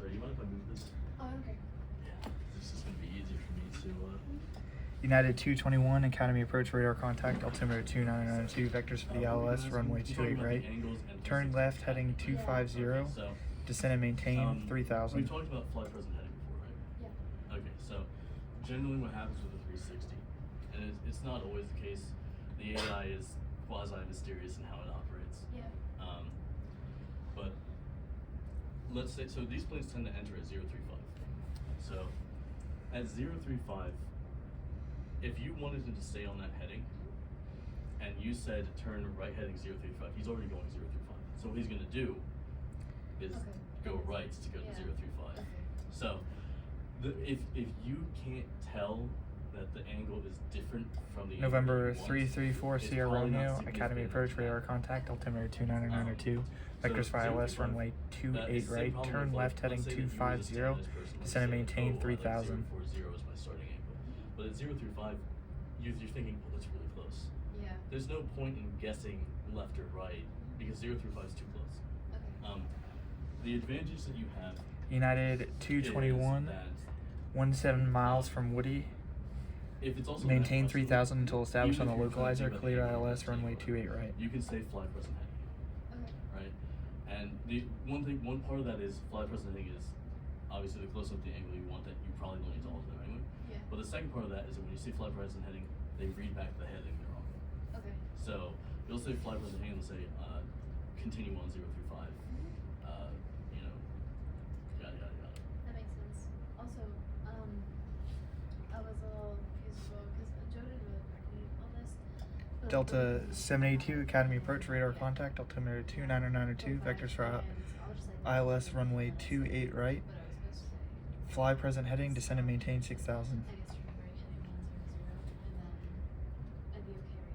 Sorry, you mind if I move this? Oh, okay. Yeah, this is gonna be easier for me to. United 221, Academy approach radar contact, altimeter 2992, vectors for the LS, runway 28 right. Turn left heading 250, So, descend and maintain we've 3000. talked about fly present heading before, right? Yeah. Okay, so generally what happens with a 360, and it's not always the case, the AI is quasi-mysterious in how it operates. Yeah. But let's say, so these planes tend to enter at 035. So at 035, if you wanted him to stay on that heading, and you said turn right heading 035, he's already going 035. So what he's gonna do is go right to go to 035. Okay. So if you can't tell that the angle is different from the November angle you want, 334, it's Sierra probably not Romeo, Academy significant approach radar enough. contact, altimeter 2992, So vectors for ILS, 035, runway that 28 is the same right. problem Turn with, left like, heading let's say that you were just 250, telling this person, let's descend and say, maintain oh, I like 3000. 040 is my starting angle. But at 035, you're thinking, well, that's really close. Yeah. There's no point in guessing left or right because 035 is too close. Okay. The advantage that you have United is 221, that 17 miles from Woody. if it's also Maintain that close, 3000 until established on even the if you're trying to localizer. do Cleared that angle ILS, runway anywhere, 28 right. you can say fly present heading, Okay. right? And the one part of that is fly present heading is obviously the closer up the angle you want, that you probably don't need to alter them anyway. Yeah. But the second part of that is that when you say fly present heading, they read back the heading they're on. Okay. So you'll say fly present heading, they'll say continue on 035. You know, yada yada yada. That makes sense. Also, I was a little confused as well because Joe didn't really correct me on this. But Delta 782, Academy approach radar contact, altimeter 2992, vectors for ILS, runway 28 right. What I was supposed to say. Fly present heading, descend and maintain 6000. I guess turn right heading 100, and then I'd be okay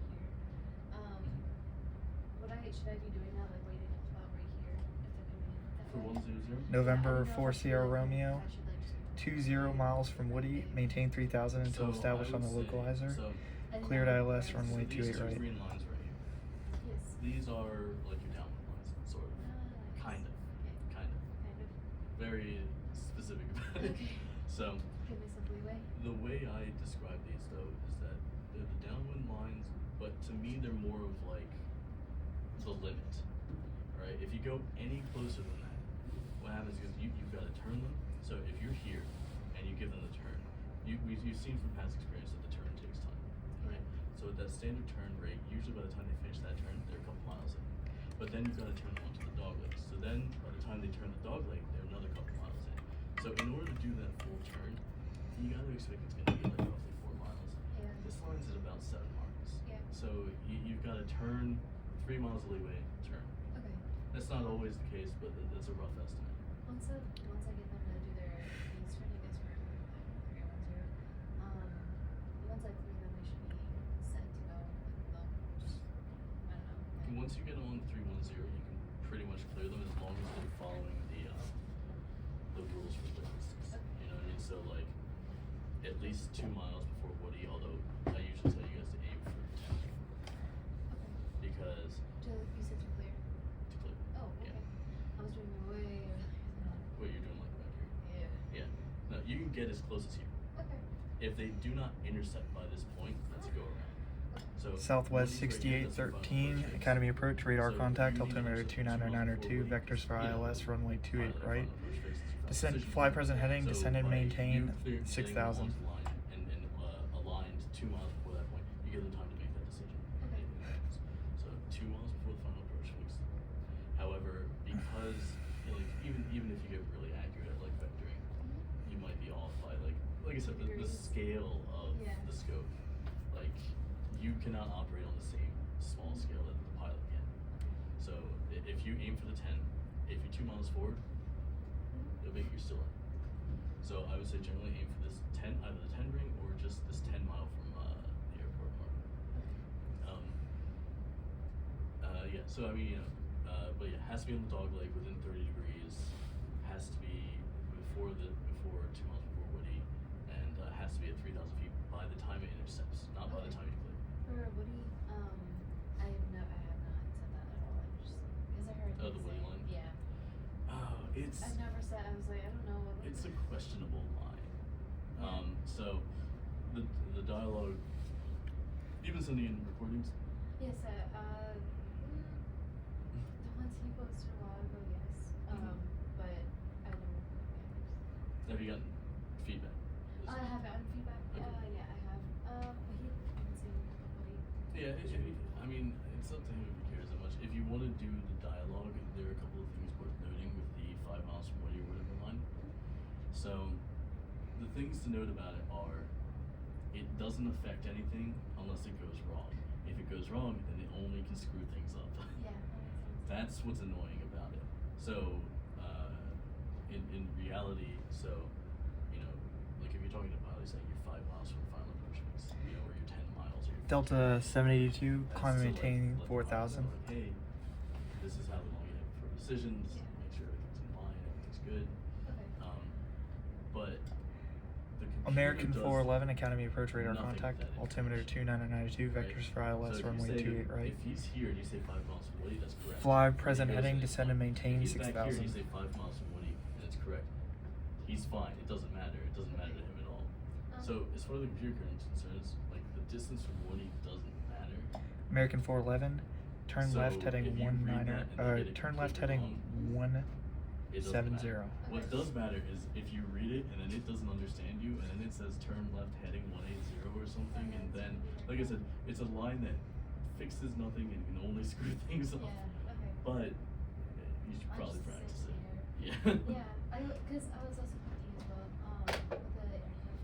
right here. Should I be doing that, like waiting a spot right here if they're coming in that For way? 100. November Yeah, I don't know 4 if I should, Sierra like, Romeo, I should, like, just 20 miles from Woody, maintain 3000 until So established I on the would say- localizer. So, I didn't Cleared know ILS, if runway so these 28 two right. green lines right here. Yes. These are like your downwind lines, sort of. Kind of. Okay. Kind of. Kind of. Very specific about it. Okay. So Give myself leeway. the way I describe these though is that they're the downwind lines, but to me they're more of like the limit. Right? If you go any closer than that, what happens is you've got to turn them. So if you're here and you give them the turn, you've seen from past experience that the turn takes time. Right? So at that standard turn rate, usually by the time they finish that turn, they're a couple miles in. But then you've got to turn them onto the dog leg. So then by the time they turn the dog leg, they're another couple miles in. So in order to do that full turn, you got to expect it's going to be like roughly 4 miles. Yeah. This line's at about 7 miles. Yeah. So you've got to turn 3 miles of leeway, turn. Okay. That's not always the case, but that's a rough estimate. Once I get them to do their base turn, I guess we're 310. Once I clear them, they should be set to go. They'll just, I don't know. And once you get on 310, you can pretty much clear them as long as they're following the rules for clear distance. Okay. You know what I mean? So like at least 2 miles before Woody, although I usually tell you guys to aim for 10 Okay. because You said to clear. to clear. Oh, okay. Yeah. I was doing way earlier than that. What you're doing like back here. Yeah. Yeah. No, you can get as close as here. Okay. If they do not intersect by this point, that's a go around. So Southwest Woody's right here, that's the final 6813, approach. Academy approach radar So contact, you need to altimeter do something 2992, before Woody, vectors for you know, ILS, runway 28 pilot that right. final approach faces your final Descend, position. fly present heading, So descend and by maintain you getting 6000. onto the line and aligned 2 miles before that point, you give them time to make that decision. Okay. Anything happens. So 2 miles before the final approach phase. However, because you know, like even if you get really accurate at like vectoring, you might be off by like I said, the Degrees. scale of Yeah. the scope. Like you cannot operate on the same small scale that the pilot can. So if you aim for the 10, if you're 2 miles forward, it'll make you're still in. So I would say generally aim for this 10, either the 10 ring or just this 10 mile from the airport mark. Yeah. So I mean, you know, but yeah, has to be on the dog leg within 30 degrees. Has to be before 2 miles before Woody, and has to be at 3,000 feet by the time it intercepts, not by the time you clear. For Woody, I have not said that at all. I just because I heard. Oh, the Woody line? Yeah. It's I've never said. I was like, I don't know. it's a questionable line. So the dialogue, even sending in recordings. Yes, the ones he posted a while ago, yes. But I never. Have you gotten feedback? I have gotten feedback. Okay. Yeah, I have. But he hasn't seen nobody. Yeah, I mean, it's up to him if he cares that much. If you want to do the dialogue, there are a couple of things worth noting with the 5 miles from Woody or whatever line. So, the things to note about it are, it doesn't affect anything unless it goes wrong. If it goes wrong, then it only can screw things up. Yeah, that makes sense. That's what's annoying about it. So, in reality, so, you know, like if you're talking to pilots, like you're 5 miles from the final approach mix, you know, or you're 10 miles, or you're Delta 782, that's climb to, and maintain let the pilot 4000. know, like, hey, this is how long you have for decisions. Yeah. Make sure everything's in line, everything's good. Okay. But the computer American does 411, Academy approach radar nothing with contact, that altimeter information, 2992, right? vectors for ILS, So if you runway say- 28 right. If he's here and you say 5 miles from Woody, that's correct. Fly If he present goes heading, and it's descend and fine. maintain If he's back here and you 6000. say 5 miles from Woody and it's correct, he's fine. It doesn't matter. It doesn't matter to him at all. So as far as the computer current is concerned, like the distance from Woody doesn't matter. American 411, turn So left heading if you read that and you get it turn left completely heading wrong, It doesn't 170. matter. What does matter is if you read it and then it doesn't understand you and then it says turn left heading 180 or something, and then, like I said, it's a line that fixes nothing and can only screw things up. Yeah. Okay. But you should I'm probably just practice it. sitting Yeah. Yeah, because I was also thinking as well, with the aircraft,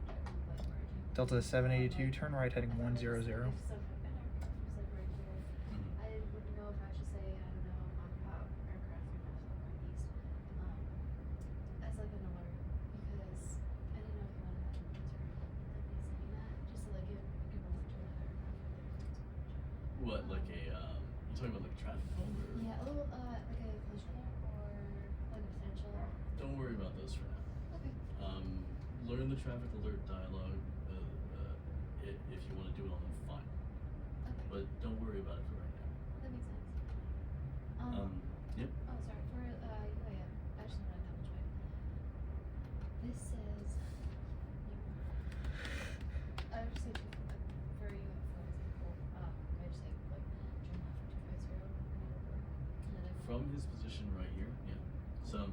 like merging. Delta 782, turn right heading 100. If some an aircraft was like right here, Mhm. I wouldn't know if I should say, I don't know, aircraft or northeast, as like an alert, because I didn't know if you wanted that to turn, like me saying that, just to like give alert to another aircraft if they're fixed. What, like a, you talking about like traffic cone or? Yeah, a little, like a collision alert or like a potential. Don't worry about those for now. Okay. Learn the traffic alert dialogue. If you want to do it on them, fine. Okay. But don't worry about it for right now. That makes sense. Yep. Oh, sorry. For UAM, I just want to double check. This says. I would say for UAM, for example, I just say like turn left 250 and then From his position right here, yeah. So,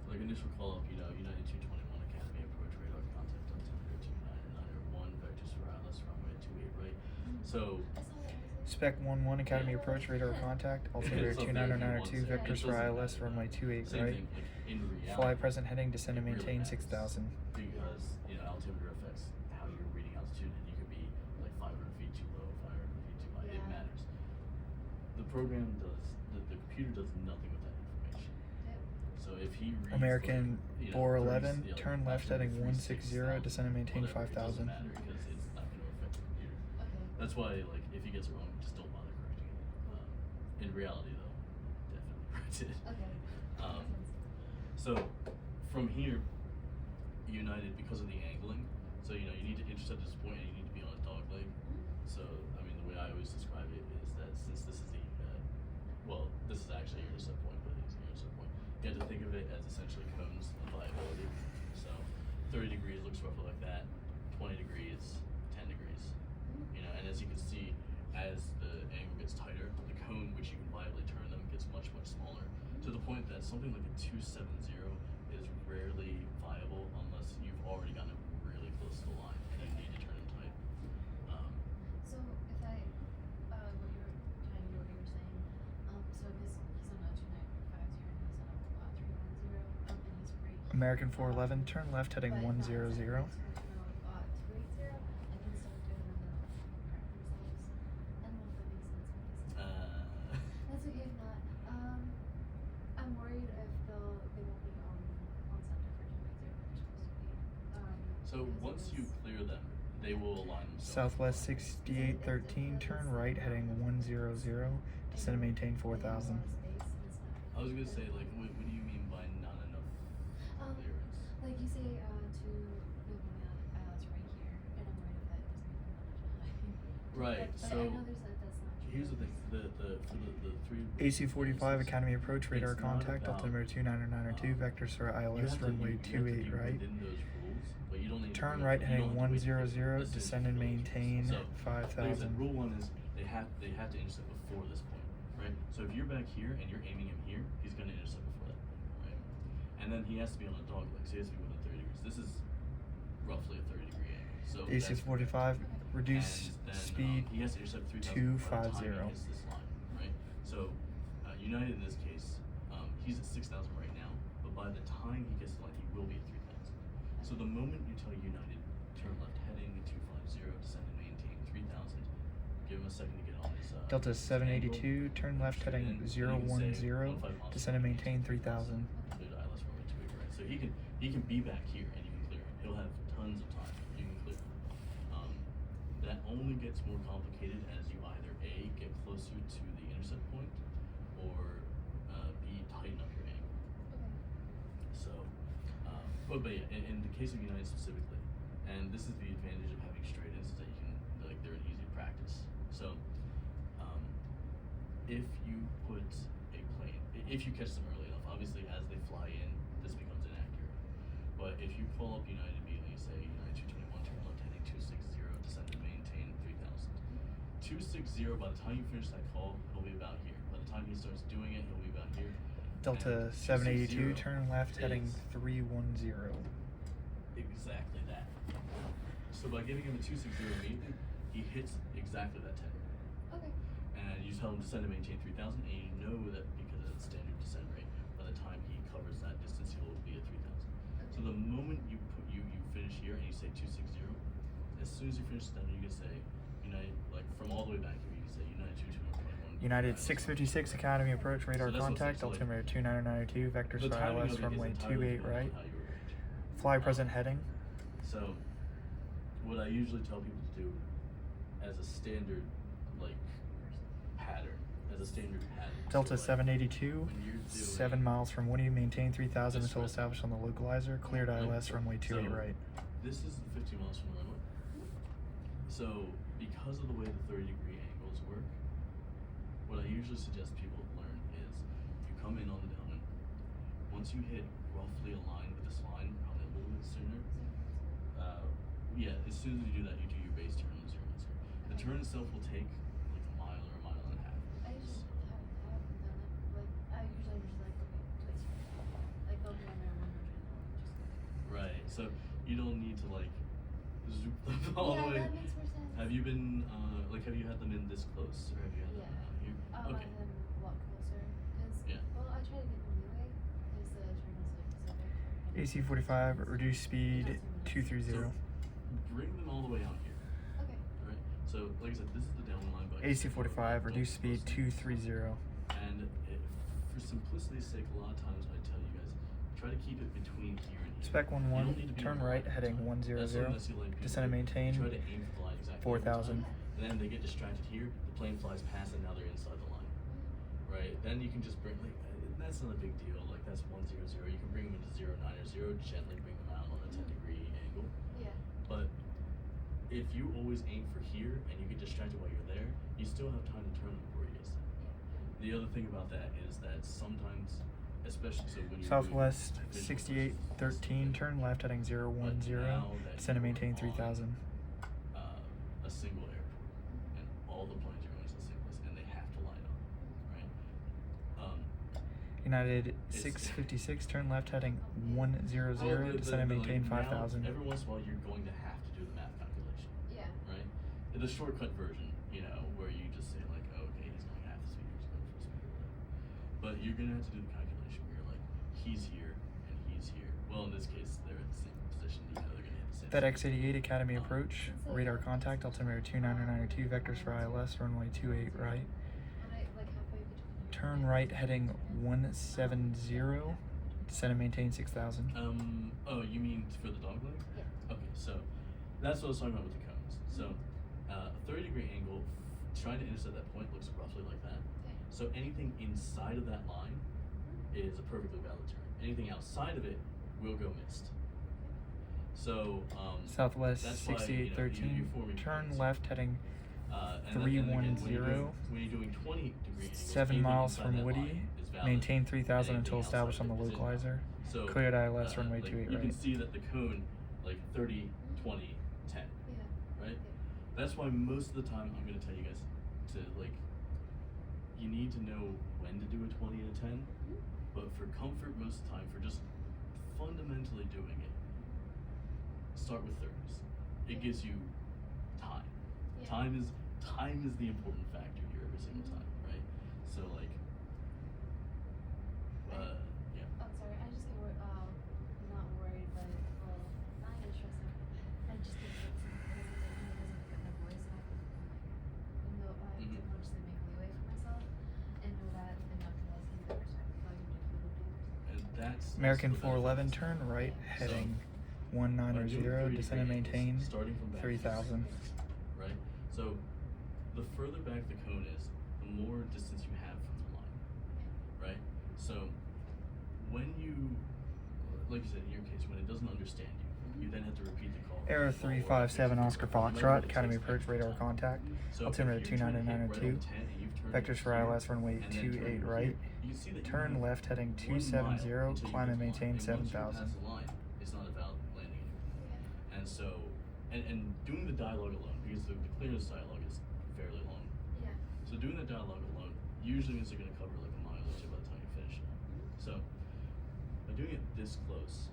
like initial call up, you know, United 221 Academy approach radar contact altimeter 299 vectors for ILS runway 28 right. So, I saw that. I was like, Spec 11, Academy approach radar contact, altimeter It's okay if you want 2992, to. vectors It for doesn't ILS, matter. runway 28 same right. thing, like in reality. Fly present heading, descend and it really maintain matters 6000. Because, you know, altimeter affects how you're reading altitude, and you could be like 500 feet too low, 500 feet too high. It Yeah. matters. The program does, the computer does nothing with that information. Yep. So if he reads American like, you know, 411, 30, turn left heading 160, descend and maintain whatever, it 5000. doesn't matter because it's not going to affect the computer. Okay. That's why, like, if he gets it wrong, just don't bother correcting it. In reality, though, definitely correct it. Okay. Um, Makes sense. So, from here, United, because of the angling, so you know you need to intercept this point and you need to be on a dog leg. So, I mean, the way I always describe it is that since this is the, well, this is actually your intercept point, but it's your intercept point. You have to think of it as essentially cones of viability. So, 30 degrees looks roughly like that. 20 degrees, 10 degrees. You know, and as you can see, as the angle gets tighter, the cone which you can viably turn them gets much, much smaller. To the point that something like a 270 is rarely viable unless you've already gotten it really close to the line and you need to turn them tight. So if I, what you were kind of what you were saying, so if he's on a 2950 and he's on a 310, and he's free. American 411, turn left heading 100. And can still do it on the correct themselves. I don't know if that makes sense. That's okay if not. I'm worried if they won't be on subject for 280 they're supposed to be. So because once it you was- clear them, they will align themselves. Southwest 6813, turn right heading 100, descend and maintain 4000. I was gonna say, like, what do you mean by not enough clearance? Like you say, to move my ILS right here, and I'm worried if that doesn't make them much high. Right, But so I know there's that's not true. here's the thing. For the three. AC 45 Academy approach radar it's not contact about, altimeter 29902 vectors for you ILS have to- runway you have to 28 be right. within those rules, but you don't need to Turn go- right you heading don't have to wait 100, for descend and rules. maintain So, like I said, 5000. rule one is they have to intercept before this point, right? So if you're back here and you're aiming him here, he's gonna intercept before that point, right? And then he has to be on a dog leg, so he has to be within 30 degrees. This is roughly a 30-degree angle. So AC that's- 45 reduce and then, speed he has to intercept 3,000 by the time 250. he hits this line, right? So United in this case, he's at 6,000 right now, but by the time he gets to the line, he will be at 3,000. So the moment you tell United turn left heading 250, descend and maintain 3,000, give him a second to get on his Delta his 782 angle, turn left and heading then you can say 010, 15 miles descend and per hour, maintain 3000. clear to ILS runway 28 right. So he can be back here and you can clear him. He'll have tons of time. You can clear him. That only gets more complicated as you either A, get closer to the intercept point, or B, tighten up your angle. Okay. So, but yeah, in the case of United specifically, and this is the advantage of having straight ins, is that you can, like, they're an easy practice. So, if you put a plane, if you catch them early enough, obviously as they fly in, this becomes inaccurate. But if you pull up United immediately, say United 221, turn left heading 260, descend and maintain 3,000. 260, by the time you finish that call, he'll be about here. By the time he starts doing it, he'll be about here. Delta And 782 260 turn left heading is 310. exactly that. So by giving him a 260 immediately, he hits exactly that 10. Okay. And you tell him to descend and maintain 3,000, and you know that because of the standard descent rate, by the time he covers that distance, he will be at 3,000. So the moment you finish here and you say 260, as soon as you finish descending, you can say United, like from all the way back here, you can say United 221. United 656 Academy approach radar So that's what's contact like- altimeter 29902 vectors The for timing ILS of it is runway entirely 28 dependent on right. how you arrange. Fly present heading. So, what I usually tell people to do as a standard, like, pattern, Delta so, like, 782 when you're 7 doing miles from Woody, maintain 3000 this until right- established on the localizer. Cleared right? ILS runway 28 So, right. This is 15 miles from the runway. So, because of the way the 30-degree angles work, what I usually suggest people learn is you come in on the downwind. Once you hit roughly aligned with this line, probably a little bit sooner. Yeah, as soon as you do that, you do your base turn on 010. The turn itself will take like a mile or a mile and a half. I just haven't done it. Like, I usually just like, okay, place like they'll be on their window channel. Right. So you don't need to like zoop them all the way. Yeah, that makes more sense. Have you been have you had them in this close, or have you had them out here? I Okay. had them a lot closer. Cause, Yeah. well, I try to get them anyway, because the train is like so big. AC 45 reduce speed 230. So bring them all the way out here. Okay. Right. So like I said, this is the downwind line. But AC 45 reduce speed 230. And for simplicity's sake, a lot of times I tell you guys, try to keep it between here and here. Spec You don't 11 need to be turn on the right line heading all the time. 100. That's something I see a lot of people Descend and do. maintain They try to aim for the line exactly every 4000. time, and then they get distracted here. The plane flies past, and now they're inside the line. Right. Then you can just bring that's not a big deal. Like that's 100. You can bring them into 09 or 0. Gently bring them out on a 10-degree angle. Yeah. But if you always aim for here and you get distracted while you're there, you still have time to turn them before he gets there. The other thing about that is that sometimes, especially so when you're Southwest doing visual 6813 turn left heading 010. Descend and maintain 3000. A single airport, and all the planes are going to the singlets, and they have to line up, right? United It's- 656 turn left heading 100. Descend and but, maintain like, now, 5000. Every once in a while, you're going to have to do the math calculation. Yeah. Right? The shortcut version, where you just say like, oh, okay, he's going half the speed, he's going full speed, or whatever. But you're gonna have to do the calculation where you're like, he's here and he's here. Well, in this case, they're at the same position. They're gonna hit the same. FedEx 88 Academy approach. Radar contact altimeter 29902 vectors for ILS runway 28 right. And I like halfway between. Turn right heading 170. Descend and maintain 6000. Oh, you mean for the dog leg? Yeah. Okay, so that's what I was talking about with the cones. So, a 30-degree angle, trying to intercept that point looks roughly like that. Okay. So anything inside of that line is a perfectly valid turn. Anything outside of it will go missed. So, Southwest that's why, 6813 you form your turn plans. left heading And then again, 310. when you're doing 20 degree angles, 7 anything miles inside from that Woody. line is valid. Maintain 3000 Anything until outside established on of the it is invalid. localizer. So, Cleared ILS runway like, 28 you right. can see that the cone, like 30, 20, 10, Yeah. right? That's why most of the time I'm going to tell you guys to, like, you need to know when to do a 20 and a 10, but for comfort most of the time, for just fundamentally doing it, start with 30s. It gives you time. Yeah. Time is the important factor here every single time, right? So like, yeah. Oh, sorry. I just get not worried, but well, not even stressed out. I just get hesitant because it doesn't fit my voice, and I can go Mhm. subconsciously make leeway for myself, and know that enough to less than better, so I can plug into the And that's American the benefit. 411, turn right, heading By 190, doing 30 descend and degree maintain angles, starting from back, 3000. right? So the further back the cone is, the more distance you have from the line, right? So when you, like you said, in your case, when it doesn't understand you, you then have to repeat the call. Air 357 Oscar Foxtrot, Academy approach, extra radar time. contact. So Altimeter if you're trying to hit right on 2992. 10 and you've turned Vectors it for here, ILS runway and then turn 28 it right. here, you can see that you Turn have left heading 1 mile 270, until you climb hit and the maintain line. And once you 7000. pass the line, it's not a valid landing anymore. And so, and doing the dialogue alone, because the clearance dialogue is fairly long. Yeah. So doing the dialogue alone usually means you're going to cover like a mile or two by the time you finish it. So by doing it this close,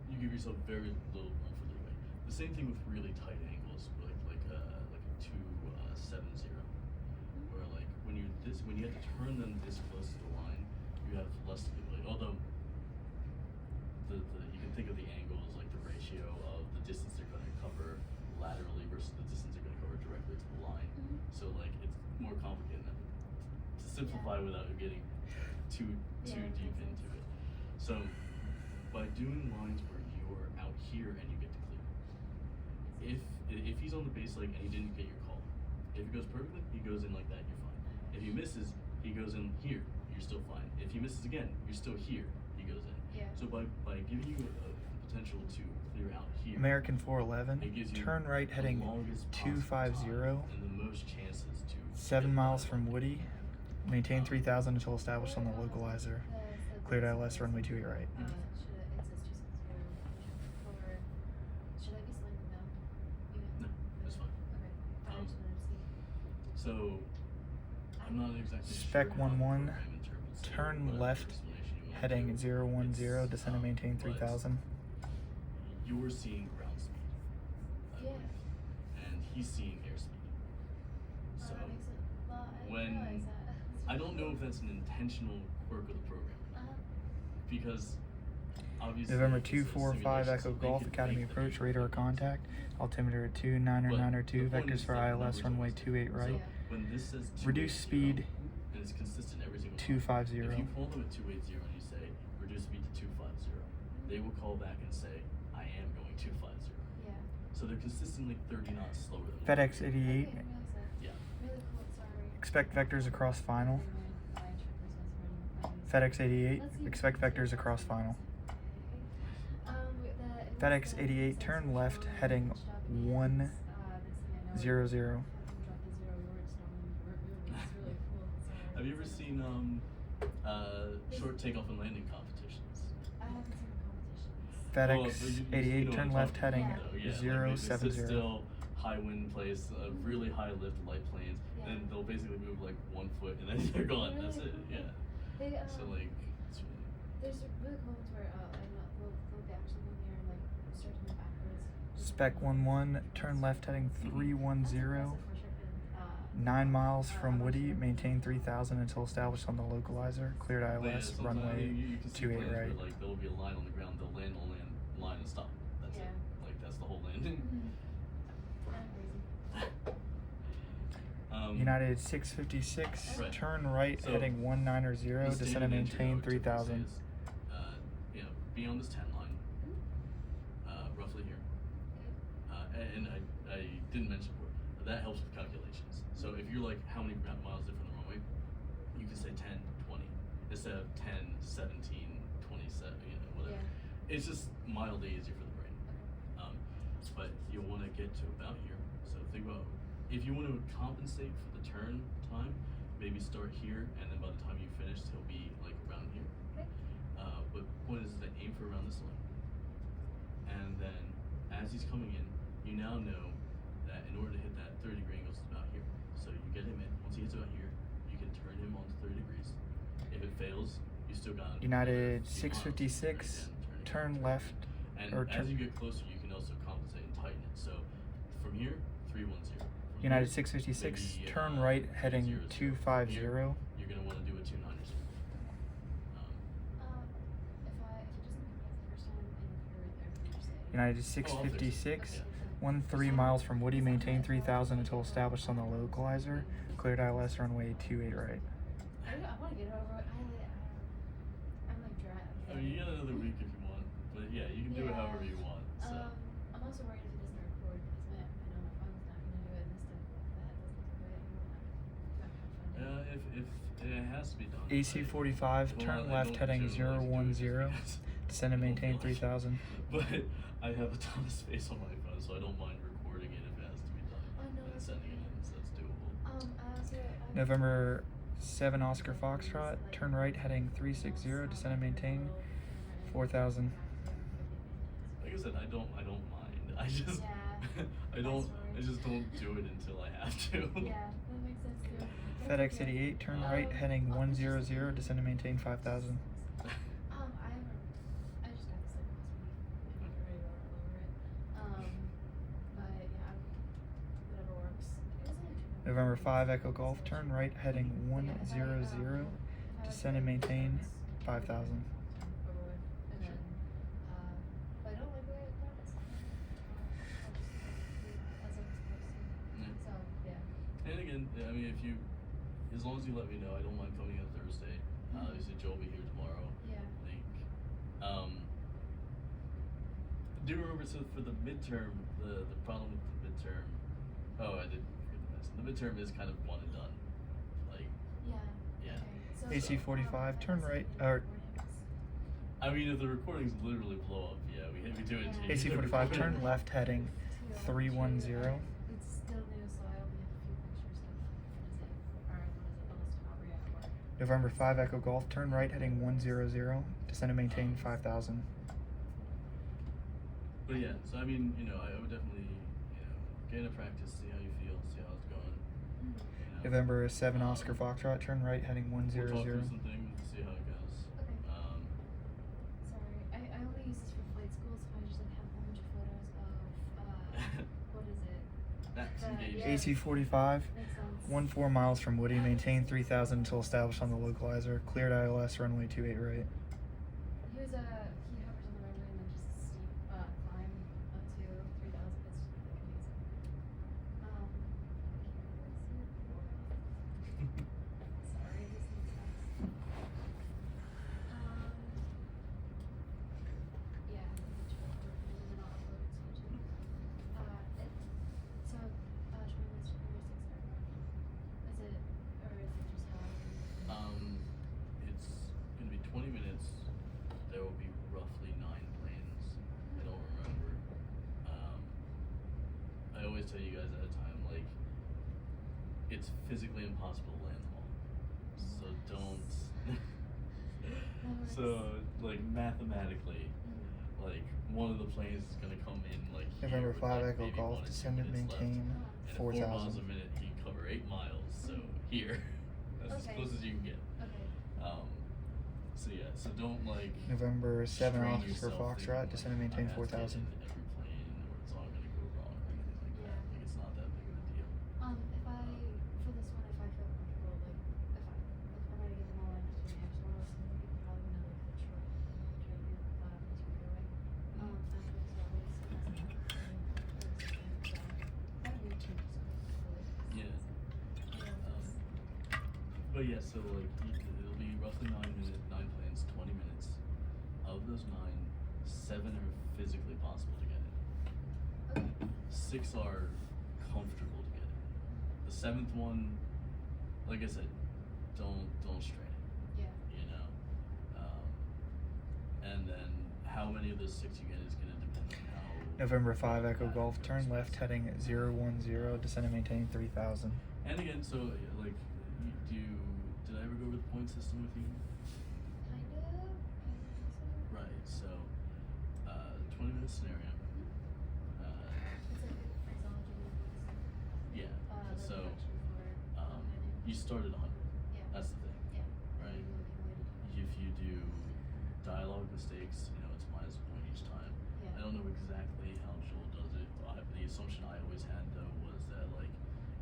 you give yourself very little room for leeway. The same thing with really tight angles, like a 270, where like when you have to turn them this close to the line, you have less leeway. Although you can think of the angles like the ratio of the distance they're going to cover laterally versus the distance they're going to cover directly to the line. So like it's more complicated than to simplify without getting too Yeah, deep makes into sense. it. So by doing lines where you're out here and you get to clear, if he's on the base leg and he didn't get your call, if it goes perfectly, he goes in like that, you're fine. If he misses, he goes in here, you're still fine. If he misses again, you're still here, he goes in. Yeah. So by giving you a potential to clear out here, American 411, it gives you turn right the heading longest possible 250, time and the most chances to 7 hit miles the from line. Woody. Maintain 3000 until established on the localizer. Cleared ILS runway 28 right. It says 260 for. Should I be slowing them down? Even? No, that's fine. Okay. I just wanted to see. So I'm not exactly Spec sure how the 11, program interprets it, turn whatever left explanation you want heading to. 010, descend and maintain but 3000. You're seeing ground speed, I Yeah. believe, and he's seeing airspeed. So That makes it. Well, I didn't when realize that. I don't know if that's an intentional quirk of the program or not, because obviously November it's a 245 simulation, Echo so they Golf can Academy think that approach, you're radar flipping contact. something. Altimeter But 2902, the point vectors is for that the ILS numbers runway always 28 differ. right. So when this says 280, Reduce speed and it's consistent every single time. 250. If you call them at 280 and you say reduce speed to 250, they will call back and say I am going 250. Yeah. So they're consistently 30 knots slower than FedEx Okay, I 88, didn't realize that. Yeah. Really cool. Sorry. expect vectors across final. My interpreters was running. FedEx 88, Let's see. expect vectors across final. FedEx 88, turn left heading 100. Have you ever seen short takeoff and landing competitions? I haven't seen the competitions. FedEx Well, but you 88, know what turn I'm left talking heading about, though. Yeah, like they sit 070. still, high wind place, really high lift light planes, Yeah. and they'll basically move like 1 foot and then they're gone. Really That's it. cool. Yeah. They, So like, it's really, there's really cool ones where they'll actually go there and like start to move backwards. Spec 11, turn left heading 310. That's impressive for sure. 9 miles from Woody, maintain 3000 until established on the localizer. Cleared but yeah, ILS, sometimes runway you can see 28 planes where, right. like there will be a line on the ground, they'll land on land line and stop. That's Yeah. it. Like that's the whole landing. Kind of crazy. United 656, Right. turn right So, heading 190, the descend and standard maintain entry 3000. is, be on this 10 line, roughly here. And I didn't mention before, that helps with calculations. So if you're like, how many miles different from the runway, you can say 10, 20, instead of 10, 17, 27, whatever. Yeah. It's just mildly easier for the brain. But you'll want to get to about here. So think about if you want to compensate for the turn time, maybe start here, and then by the time you finish, he'll be like around here. Okay. But point is to aim for around this line. And then as he's coming in, you now know that in order to hit that 30-degree angle, it's about here. So you get him in. Once he hits about here, you can turn him onto 30 degrees. If it fails, you still got United another few miles, 656, right, turn again, left, and or as turn. you get closer, you can also compensate and tighten it. So from here, 310. From United here, 656, maybe, turn right, heading 300. 250. Here, you're gonna want to do a 290. If it doesn't come back the first time and you're right there, can you just say? United Oh, I'll fix it. 656, Yeah. 13 miles from Woody, maintain 3000 until established on the localizer. Cleared ILS runway 28 right. I want to get over it. I'm like dry. I mean, you got another week if you want, but yeah, you can do it Yeah. however you want. So. I'm also worried if it doesn't record because I know my phone's not going to do it, and this that doesn't do it. I'm not have fun. If it has to be done. AC 45, Well, turn I left, don't heading generally like to do it 010. just because Descend and I don't maintain feel like it. 3000. But I have a ton of space on my phone, so I don't mind recording it if it has to be done. Oh, no, And that's sending it in, so that's doable. November 7 Oscar Foxtrot, turn right, heading 360. Descend and maintain 4000. Like I said, I don't mind. I just Yeah, I just don't do it until I have to. Yeah, that makes sense too. FedEx 88, turn right, heading 100. Descend and maintain 5000. I just got this like last week. I'm ready to roll over it. But yeah, whatever works. It was only 2 November 5 Echo Golf, turn right, heading 100. Descend and maintain 5000. And then, if I don't like the way it works, I'll just leave it as I'm supposed to. Yeah. So yeah. And again, I mean, if you, as long as you let me know, I don't mind coming on Thursday. Obviously, Joe will be here tomorrow. Yeah. I think. Do remember, so for the midterm, the problem with the midterm. Oh, I did forget to mention. The midterm is kind of one and done. Like, Yeah. yeah. Okay. So, AC 45, turn right, or I mean, if the recordings literally blow up, yeah, we do it. Yeah. AC 45, turn left, heading 310. It's still new, so I only have a few pictures of November 5 Echo Golf, turn right, heading 100. Descend and maintain 5000. But yeah, so I mean, I would definitely, get into practice, see how you feel, see how it's going. November 7 Oscar Foxtrot, turn right, heading 100. We'll talk through some things, see how it goes. Okay. Sorry, I only use this for flight school, so I just have a whole bunch of photos of what is it? That's The- engaging. yeah. AC 45, Makes sense. 14 miles from Woody, maintain 3000 until established on the localizer. Cleared ILS, runway 28 right. He hovers on the runway and then just a steep climb up to 3,000. It's like amazing. Sorry, this thing sucks. Yeah, I'm gonna try to work it and then I'll upload it to YouTube. So, Tremendous Superior 6 Is it, or is it just how? It's gonna be 20 minutes. There will be roughly 9 planes. I don't remember. I always tell you guys at a time, like, it's physically impossible to land them all. So don't. So, like, mathematically, like, one of the planes is gonna come in, like, November here with, 5 like, Echo maybe Golf, 1 or 2 descend and minutes left. maintain And at 4 miles a 4000. minute, he can cover 8 miles, so here. That's Okay. as close as you can get. Okay. So yeah, so don't like November 7 strain Oscar yourself Foxtrot, thinking, descend and like, maintain I have to get 4000. into every plane or it's all gonna go wrong or anything like that. Yeah. Like it's not that big of a deal. For this one, if I feel comfortable, like, if I'm ready to get them all in between me, I just want to listen to people probably gonna like the short interview, away. After this always, I don't need to just Yeah. But yeah, so like it'll be roughly 9 planes, 20 minutes. Of those 9, 7 are physically possible to get in. Okay. 6 are comfortable to get in. The 7th one, like I said, don't strain it. Yeah. And then how many of those 6 you get is gonna depend on how November 5 Echo Golf, turn left heading 010, descend and maintain 3000. And again, so like, did I ever go over the point system with you? Kind of. Right. So, 20-minute scenario. It's like phraseology. Yeah. The So, direction for you start at 100. Yeah. That's the thing, Yeah. right? Moving If you do dialogue mistakes, it's minus a point each time. Yeah. I don't know exactly how Joel does it. The assumption I always had though was that like,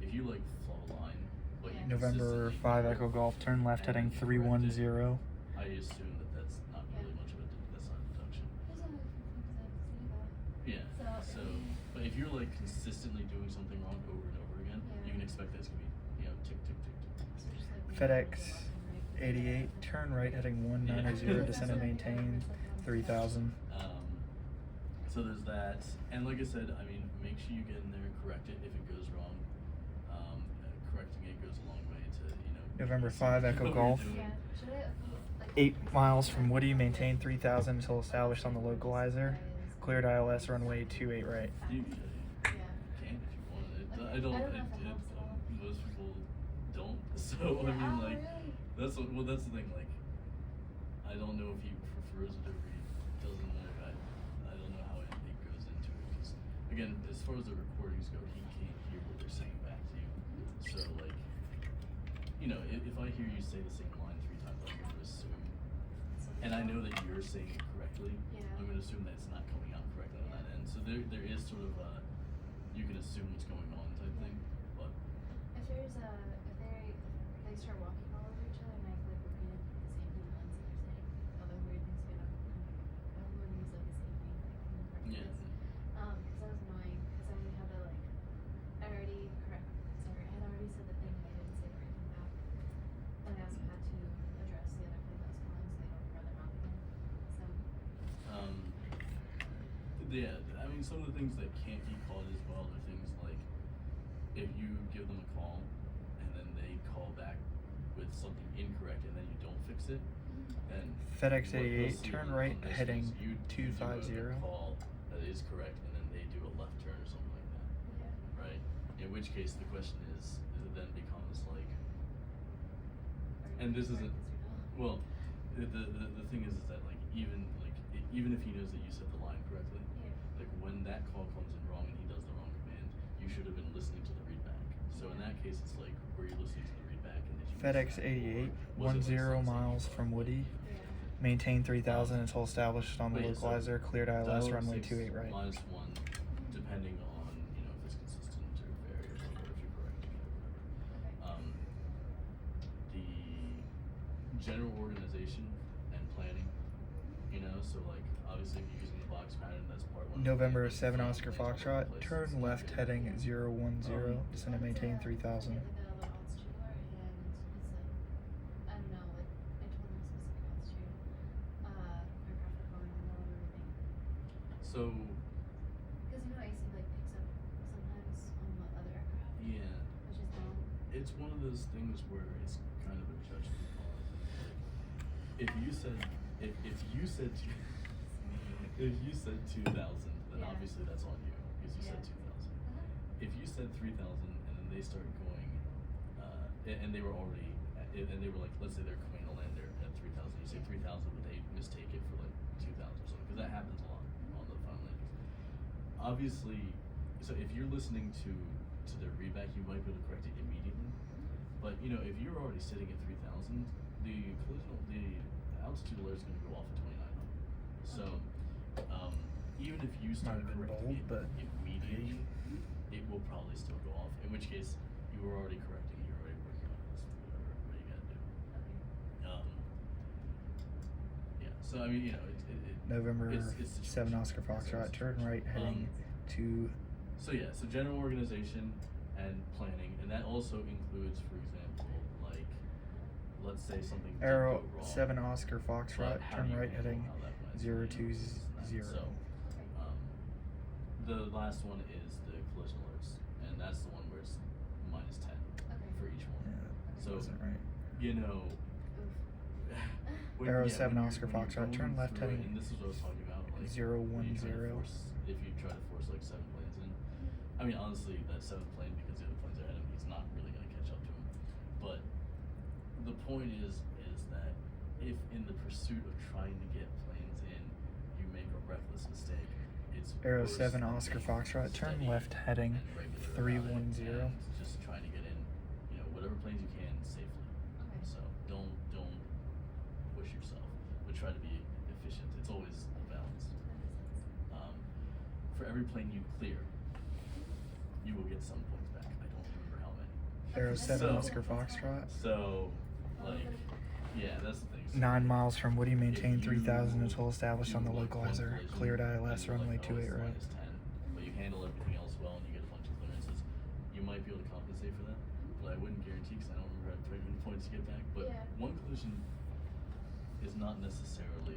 if you like flow a line, but you Yeah. November consistently 5 do it, Echo Golf, turn left and heading you correct it, 310. I assume that that's not really much of a that's not a deduction. There's only a few things I have to say about. Yeah. So, But if you're like consistently doing something wrong over and over again, Yeah. you can expect that it's gonna be tick tick tick tick. So just like FedEx 88, turn right heading 190, descend and maintain 3000. So there's that, and like I said, I mean, make sure you get in there and correct it if it goes wrong. Correcting it goes a long way to November see 5 what Echo you're Golf. doing. Yeah. Should I like 8 miles from Woody, maintain 3000 until established on the localizer. Cleared ILS runway 28 right. You Yeah. can if you want it. Okay. I don't. I don't know if that helps at all. Most people don't. So I Yeah, mean, oh, like, really? that's the thing. Like, I don't know if he prefers it or he doesn't know. I don't know how it goes into it. Because again, as far as the recordings go, he can't hear what they're saying back to you. So like, if I hear you say the same line 3 times, I'm going to assume, and I know that you're saying it correctly. Yeah. I'm going to assume that it's not coming out correctly on that end. So there is sort of you can assume what's going on type thing, but If there's if they start walking all over each other and I've like repeated the same thing once and they're saying other weird things together, I'm going to use like the same thing like in practice. Yeah. Because that was annoying because I had to like I had already said the thing and I didn't say the right thing back. And I also had to address the other thing that was calling so they don't run their mouth again. So yeah, I mean, some of the things that can't be caught as well are things like if you give them a call and then they call back with something incorrect and then you don't fix it, then FedEx what you'll 88, see turn on right this is heading you do 250. a call that is correct and then they do a left turn or something like that, yeah. right? In which case the question is it then becomes like, Are and you this gonna isn't, correct this or not? well, the thing is that like even if he knows that you said the line correctly, Yeah. like when that call comes in wrong and he does the wrong command, you should have been listening to the readback. So in that case, it's like, were you listening to the readback and did you miss FedEx that? 88, Or was it, like, 10 something miles you from thought? Woody. Yeah. Maintain 3000 until established on the But yeah, so localizer. Cleared ILS dialogue runway 6 28 right. -1, depending on if it's consistent or variable or if you're correcting it or whatever. Okay. The general organization and planning, so like obviously if you're using the box pattern, that's part 1. November 7 Oscar Places, Foxtrot, places, turn it's left good. heading 010, descend and maintain 3000. Like the odds too are, and it's like, I don't know, like, I told him specific odds too. Aircraft are going in the middle of everything. So Because I see like picks up sometimes on the other aircraft, yeah, which is dumb. it's one of those things where it's kind of a judgment call. Like, if you said if you said 2,000, then Yeah. obviously that's on you because you said Yeah. 2,000. If you said 3,000 and then they start going, and they were already, and they were like, let's say they're coming to land there at 3,000. You say 3,000, but they mistake it for like 2,000 or something because that happens a lot on the final landings. Obviously, so if you're listening to their readback, you might be able to correct it immediately. But if you're already sitting at 3,000, the altitude alert is going to go off at 2,900. So even if you start Might have been correcting bold, it but immediately, it will probably still go off. In which case, you were already correcting it. You're already working on this. Whatever you got to do. Okay. Yeah. So I mean, November it's 7 Oscar Foxtrot, turn right heading to So yeah, so general organization and planning, and that also includes, for example, like, let's say something did Arrow go wrong. 7 Oscar Foxtrot, but how turn do you right handle heading how that went? 020. So, the last one is the collision alerts, and that's the one where it's -10 Okay. for each one. Yeah, that So, wasn't right. Oof. Arrow 7 Oscar when you're Foxtrot, going turn left through it, heading and this is what I was talking about, like 010. when you try to force- if you try to force like 7 planes in. I mean, honestly, that 7th plane, because the other planes are ahead of him, he's not really gonna catch up to him. But the point is that if in the pursuit of trying to get planes in, you make a reckless mistake, it's Arrow worse 7 than Oscar being Foxtrot, turn steady left heading and regular about it 310. and just trying to get in, whatever planes you can safely. Okay. So don't push yourself, but try to be efficient. It's always a balance. That makes sense. For every plane you clear, you will get some points back. I don't remember how many. Arrow 7 So- Oscar Foxtrot. So, like, yeah, that's the thing. So 9 miles from Woody, maintain if 3,000 you- until established you on the avoid one localizer. collision, Cleared and ILS you're runway like, 28 it's right. -10, but you handle everything else well and you get a bunch of clearances, you might be able to compensate for that. But I wouldn't guarantee because I don't remember how many points you get back. But Yeah. one collision is not necessarily